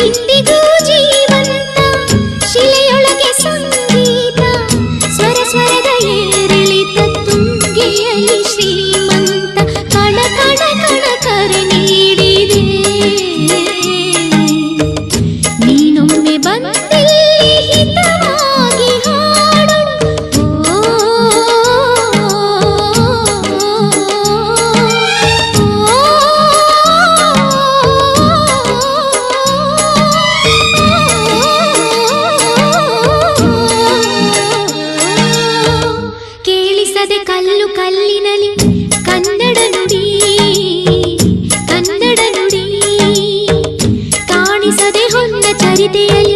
ಇಂದಿಗೂ ಜೀವಂತ ಶಿಲೆಯೊಳಗೆ ಸಂಗೀತ ಸ್ವರ ಸ್ವರದ ಏರಿಳಿತ ತುಂಗೆಯಲ್ಲಿ ಶ್ರೀಮಂತ ಕಣ ಕಣ ಕಣ ಕರೆ ನೀಡಿದೆ ನೀನೊಮ್ಮೆ ಬಂದಿಲ್ಲಿ ಹಿತವಾಗಿ ಹಾಡು ಕೇಳಿಸದೆ ಕಲ್ಲು ಕಲ್ಲಿನಲಿ ಕನ್ನಡ ನುಡಿ ಕಾಣಿಸದೆ ಹೊನ್ನ ಚರಿತೆಯಲ್ಲಿ